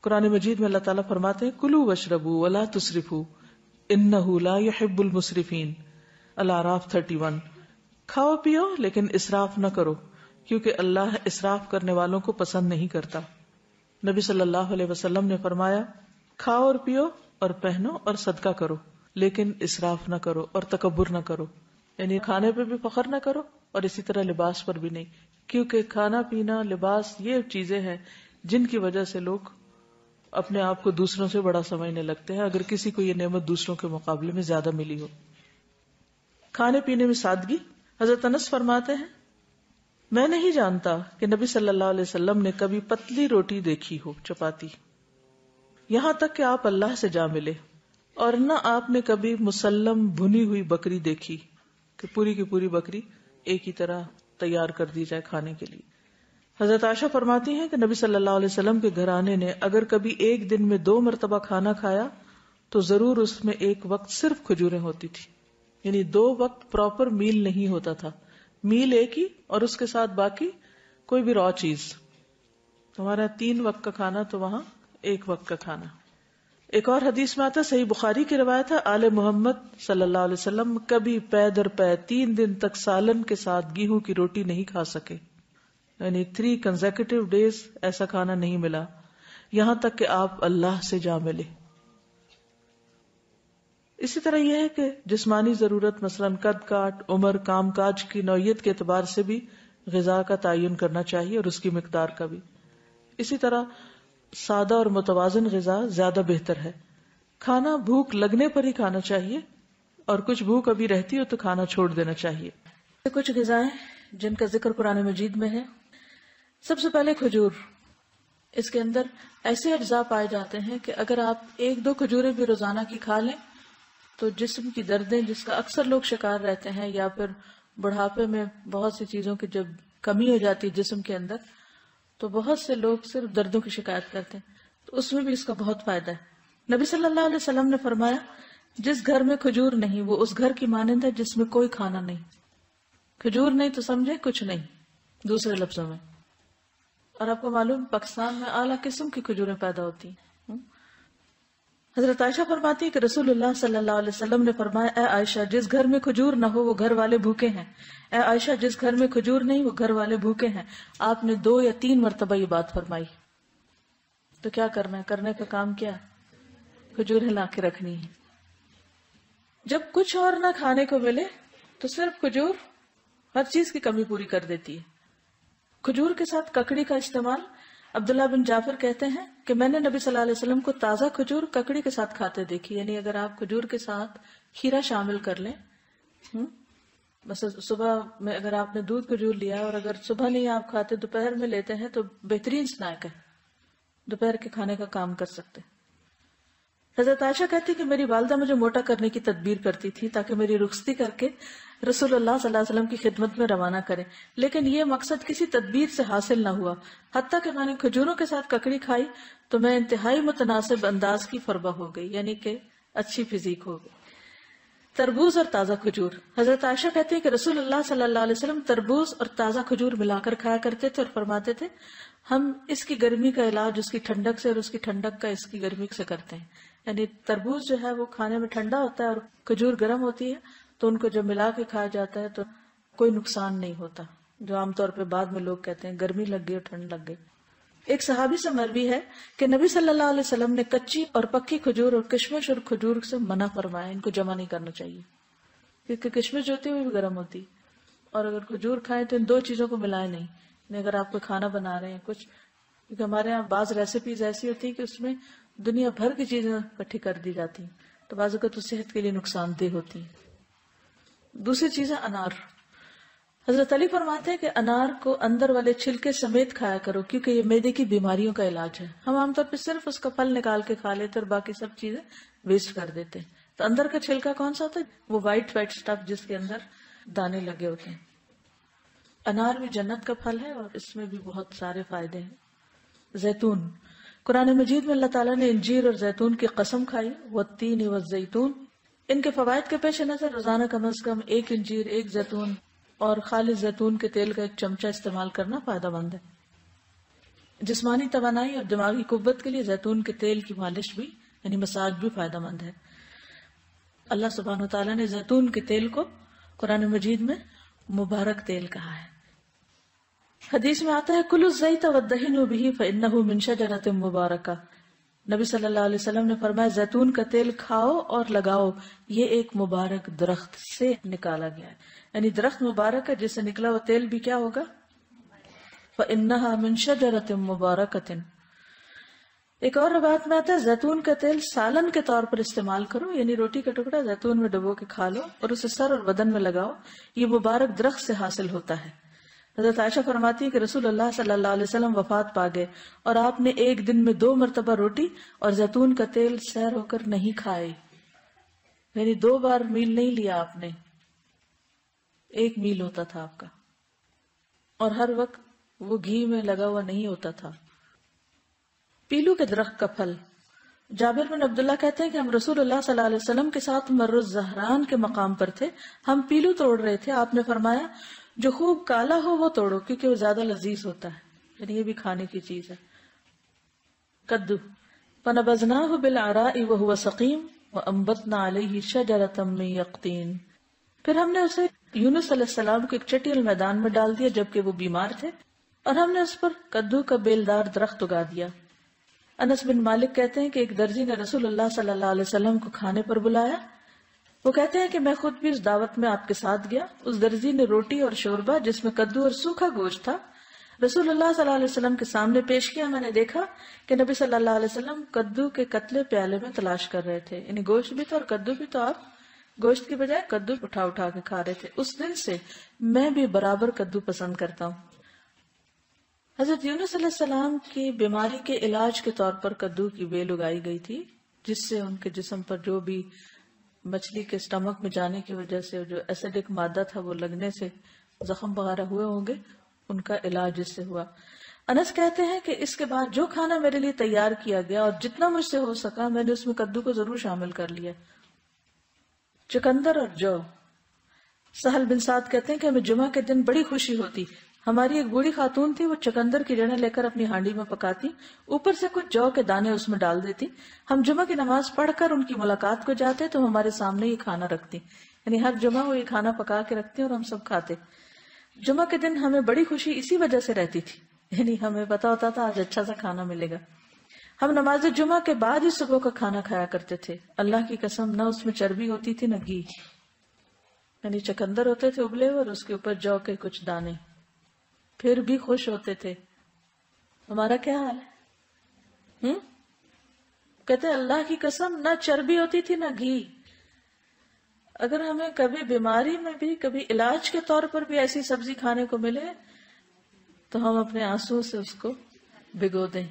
قرآن مجید میں اللہ تعالیٰ فرماتے ہیں کلوا واشربوا ولا تسرفوا انہ لا يحب المسرفین، الاعراف 31۔ کھاؤ پیو لیکن اسراف نہ کرو کیونکہ اللہ اسراف کرنے والوں کو پسند نہیں کرتا۔ نبی صلی اللہ علیہ وسلم نے فرمایا کھاؤ اور پیو اور پہنو اور صدقہ کرو لیکن اسراف نہ کرو اور تکبر نہ کرو، یعنی کھانے پہ بھی فخر نہ کرو اور اسی طرح لباس پر بھی نہیں، کیونکہ کھانا پینا لباس یہ چیزیں ہیں جن کی وجہ سے لوگ اپنے آپ کو دوسروں سے بڑا سمجھنے لگتے ہیں، اگر کسی کو یہ نعمت دوسروں کے مقابلے میں زیادہ ملی ہو۔ کھانے پینے میں سادگی۔ حضرت انس فرماتے ہیں میں نہیں جانتا کہ نبی صلی اللہ علیہ وسلم نے کبھی پتلی روٹی دیکھی ہو، چپاتی، یہاں تک کہ آپ اللہ سے جا ملے، اور نہ آپ نے کبھی مسلم بھنی ہوئی بکری دیکھی کہ پوری کی پوری بکری ایک ہی طرح تیار کر دی جائے کھانے کے لیے۔ حضرت عائشہ فرماتی ہیں کہ نبی صلی اللہ علیہ وسلم کے گھرانے نے اگر کبھی ایک دن میں 2 مرتبہ کھانا کھایا تو ضرور اس میں ایک وقت صرف کھجوریں ہوتی تھی، یعنی 2 وقت پراپر میل نہیں ہوتا تھا، میل ایک ہی اور اس کے ساتھ باقی کوئی بھی را چیز۔ ہمارا 3 وقت کا کھانا تو وہاں 1 وقت کا کھانا۔ ایک اور حدیث میں آتا، صحیح بخاری کی روایت ہے، آل محمد صلی اللہ علیہ وسلم کبھی پے در پے 3 دن تک سالن کے ساتھ گیہوں کی روٹی نہیں کھا سکے، یعنی 3 کنزیکٹیو ڈیز ایسا کھانا نہیں ملا، یہاں تک کہ آپ اللہ سے جا ملے۔ اسی طرح یہ ہے کہ جسمانی ضرورت مثلا قد کاٹ، عمر، کام کاج کی نوعیت کے اعتبار سے بھی غذا کا تعین کرنا چاہیے اور اس کی مقدار کا بھی۔ اسی طرح سادہ اور متوازن غذا زیادہ بہتر ہے۔ کھانا بھوک لگنے پر ہی کھانا چاہیے، اور کچھ بھوک ابھی رہتی ہو تو کھانا چھوڑ دینا چاہیے۔ کچھ غذائیں جن کا ذکر قرآن مجید میں ہے، سب سے پہلے کھجور۔ اس کے اندر ایسے اجزاء پائے جاتے ہیں کہ اگر آپ 1-2 کھجوریں بھی روزانہ کی کھا لیں تو جسم کی دردیں جس کا اکثر لوگ شکار رہتے ہیں، یا پھر بڑھاپے میں بہت سی چیزوں کی جب کمی ہو جاتی ہے جسم کے اندر تو بہت سے لوگ صرف دردوں کی شکایت کرتے ہیں، تو اس میں بھی اس کا بہت فائدہ ہے۔ نبی صلی اللہ علیہ وسلم نے فرمایا جس گھر میں کھجور نہیں وہ اس گھر کی مانند ہے جس میں کوئی کھانا نہیں۔ کھجور نہیں تو سمجھے کچھ نہیں دوسرے لفظوں میں۔ اور آپ کو معلوم پاکستان میں اعلیٰ قسم کی کھجوریں پیدا ہوتی ہیں۔ حضرت عائشہ فرماتی ہے کہ رسول اللہ صلی اللہ علیہ وسلم نے فرمایا اے عائشہ جس گھر میں کھجور نہ ہو وہ گھر والے بھوکے ہیں، اے عائشہ جس گھر میں کھجور نہیں وہ گھر والے بھوکے ہیں۔ آپ نے 2 یا 3 مرتبہ یہ بات فرمائی۔ تو کیا کرنا ہے؟ کرنے کا کام کیا؟ کھجوریں لا کے رکھنی ہے۔ جب کچھ اور نہ کھانے کو ملے تو صرف کھجور ہر چیز کی کمی پوری کر دیتی ہے۔ کھجور کے ساتھ ککڑی کا استعمال، عبداللہ بن جعفر کہتے ہیں کہ میں نے نبی صلی اللہ علیہ وسلم کو تازہ کھجور ککڑی کے ساتھ کھاتے دیکھی، یعنی اگر آپ کھجور کے ساتھ کھیرا شامل کر لیں، بس صبح میں اگر آپ نے دودھ کھجور لیا اور اگر صبح نہیں آپ کھاتے دوپہر میں لیتے ہیں تو بہترین سنیک ہے، دوپہر کے کھانے کا کام کر سکتے۔ حضرت عائشہ کہتی کہ میری والدہ مجھے موٹا کرنے کی تدبیر کرتی تھی تاکہ میری رخصتی کر کے رسول اللہ صلی اللہ علیہ وسلم کی خدمت میں روانہ کرے، لیکن یہ مقصد کسی تدبیر سے حاصل نہ ہوا، حتیٰ کہ میں نے کھجوروں کے ساتھ ککڑی کھائی تو میں انتہائی متناسب انداز کی فربہ ہو گئی، یعنی کہ اچھی فزیک ہو گئی۔ تربوز اور تازہ کھجور۔ حضرت عائشہ کہتی ہے کہ رسول اللہ صلی اللہ علیہ وسلم تربوز اور تازہ کھجور ملا کر کھایا کرتے تھے اور فرماتے تھے ہم اس کی گرمی کا علاج اس کی ٹھنڈک سے اور اس کی ٹھنڈک کا اس کی گرمی سے کرتے ہیں، یعنی تربوز جو ہے وہ کھانے میں ٹھنڈا ہوتا ہے اور کھجور گرم ہوتی ہے، تو ان کو جب ملا کے کھایا جاتا ہے تو کوئی نقصان نہیں ہوتا، جو عام طور پہ بعد میں لوگ کہتے ہیں گرمی لگ گئی اور ٹھنڈ لگ گئی۔ ایک صحابی سے مروی ہے کہ نبی صلی اللہ علیہ وسلم نے کچی اور پکی کھجور اور کشمش اور کھجور سے منع فرمایا، ان کو جمع نہیں کرنا چاہیے، کیونکہ کشمش جو ہوتی ہے وہ بھی گرم ہوتی، اور اگر کھجور کھائیں تو ان 2 چیزوں کو ملائے نہیں۔ اگر آپ کو کھانا بنا رہے ہیں کچھ، کیونکہ ہمارے یہاں بعض ریسیپیز ایسی ہوتی ہے کہ اس میں دنیا بھر کی چیزیں اکٹھی کر دی جاتی ہیں، تو بعض اوقات صحت کے لیے نقصان دہ ہوتی ہیں۔ دوسری چیز ہے انار۔ حضرت علی فرماتے ہیں کہ انار کو اندر والے چھلکے سمیت کھایا کرو کیونکہ یہ معدے کی بیماریوں کا علاج ہے۔ ہم عام طور پہ صرف اس کا پھل نکال کے کھا لیتے اور باقی سب چیزیں ویسٹ کر دیتے ہیں، تو اندر کا چھلکا کون سا ہوتا ہے؟ وہ وائٹ سٹف جس کے اندر دانے لگے ہوتے ہیں۔ انار بھی جنت کا پھل ہے اور اس میں بھی بہت سارے فائدے ہیں۔ زیتون۔ قرآن مجید میں اللہ تعالیٰ نے انجیر اور زیتون کی قسم کھائی، والتین والزیتون۔ ان کے فوائد کے پیش نظر روزانہ کم از کم 1 انجیر، 1 زیتون اور خالص زیتون کے تیل کا 1 چمچہ استعمال کرنا فائدہ مند ہے۔ جسمانی توانائی اور دماغی قوت کے لیے زیتون کے تیل کی مالش بھی یعنی مساج بھی فائدہ مند ہے. اللہ سبحانہ وتعالیٰ نے زیتون کے تیل کو قرآن مجید میں مبارک تیل کہا ہے. حدیث میں آتا ہے کلوا الزیت وادہنوا بہ فانہ من شجرۃ مبارکہ. نبی صلی اللہ علیہ وسلم نے فرمایا زیتون کا تیل کھاؤ اور لگاؤ، یہ ایک مبارک درخت سے نکالا گیا ہے. یعنی درخت مبارک ہے جس سے نکلا ہوا تیل بھی کیا ہوگا؟ فإنها من شجرۃ مبارکۃ. ایک اور روایت میں آتا ہے زیتون کا تیل سالن کے طور پر استعمال کرو، یعنی روٹی کا ٹکڑا زیتون میں ڈبو کے کھا لو اور اسے سر اور بدن میں لگاؤ، یہ مبارک درخت سے حاصل ہوتا ہے. حضرت عائشہ فرماتی ہے کہ رسول اللہ صلی اللہ علیہ وسلم وفات پا گئے اور آپ نے ایک دن میں 2 مرتبہ روٹی اور زیتون کا تیل سیر ہو کر نہیں کھائے، یعنی 2 بار میل نہیں لیا آپ نے، 1 میل ہوتا تھا آپ کا، اور ہر وقت وہ گھی میں لگا ہوا نہیں ہوتا تھا. پیلو کے درخت کا پھل. جابر بن عبداللہ کہتے ہیں کہ ہم رسول اللہ صلی اللہ علیہ وسلم کے ساتھ مر الزہران کے مقام پر تھے، ہم پیلو توڑ رہے تھے. آپ نے فرمایا جو خوب کالا ہو وہ توڑو کیونکہ وہ زیادہ لذیذ ہوتا ہے، یعنی یہ بھی کھانے کی چیز ہے. کدو. فنبذناہ بالعراء وهو سقیم وانبتنا علیہ شجرۃ من یقطین. پھر ہم نے اسے یونس علیہ السلام کو ایک چٹیل میدان میں ڈال دیا جبکہ وہ بیمار تھے، اور ہم نے اس پر کدو کا بیلدار درخت اگا دیا. انس بن مالک کہتے ہیں کہ ایک درزی نے رسول اللہ صلی اللہ علیہ وسلم کو کھانے پر بلایا. وہ کہتے ہیں کہ میں خود بھی اس دعوت میں آپ کے ساتھ گیا. اس درزی نے روٹی اور شوربہ جس میں کدو اور سوکھا گوشت تھا رسول اللہ صلی اللہ علیہ وسلم کے سامنے پیش کیا. میں نے دیکھا کہ نبی صلی اللہ علیہ وسلم کدو کے قتلے پیالے میں تلاش کر رہے تھے، یعنی گوشت بھی تھا اور کدو بھی، تو آپ گوشت کی بجائے کدو اٹھا اٹھا کے کھا رہے تھے. اس دن سے میں بھی برابر کدو پسند کرتا ہوں. حضرت یونس علیہ السلام کی بیماری کے علاج کے طور پر کدو کی بیل اگائی گئی تھی، جس سے ان کے جسم پر جو بھی مچھلی کے اسٹمک میں جانے کی وجہ سے جو ایسیڈک مادہ تھا وہ لگنے سے زخم وغیرہ ہوئے ہوں گے، ان کا علاج اس سے ہوا. انس کہتے ہیں کہ اس کے بعد جو کھانا میرے لیے تیار کیا گیا اور جتنا مجھ سے ہو سکا میں نے اس میں کدو کو ضرور شامل کر لیا. چقندر اور جو. سہل بن سعد کہتے ہیں کہ ہمیں جمعہ کے دن بڑی خوشی ہوتی. ہماری ایک بوڑھی خاتون تھی، وہ چقندر کی جڑیں لے کر اپنی ہانڈی میں پکاتی، اوپر سے کچھ جو کے دانے اس میں ڈال دیتی. ہم جمعہ کی نماز پڑھ کر ان کی ملاقات کو جاتے تو ہمارے سامنے یہ کھانا رکھتی، یعنی ہر جمعہ وہ یہ کھانا پکا کے رکھتی اور ہم سب کھاتے. جمعہ کے دن ہمیں بڑی خوشی اسی وجہ سے رہتی تھی، یعنی ہمیں پتا ہوتا تھا آج اچھا سا کھانا ملے گا. ہم نماز جمعہ کے بعد ہی صبح کا کھانا کھایا کرتے تھے. اللہ کی قسم نہ اس میں چربی ہوتی تھی نہ گھی، یعنی چقندر ہوتے تھے ابلے اور اس کے اوپر جو کے کچھ دانے، پھر بھی خوش ہوتے تھے. ہمارا کیا حال ہے؟ کہتے ہیں اللہ کی قسم نہ چربی ہوتی تھی نہ گھی. اگر ہمیں کبھی بیماری میں بھی کبھی علاج کے طور پر بھی ایسی سبزی کھانے کو ملے تو ہم اپنے آنسو سے اس کو بھگو دیں.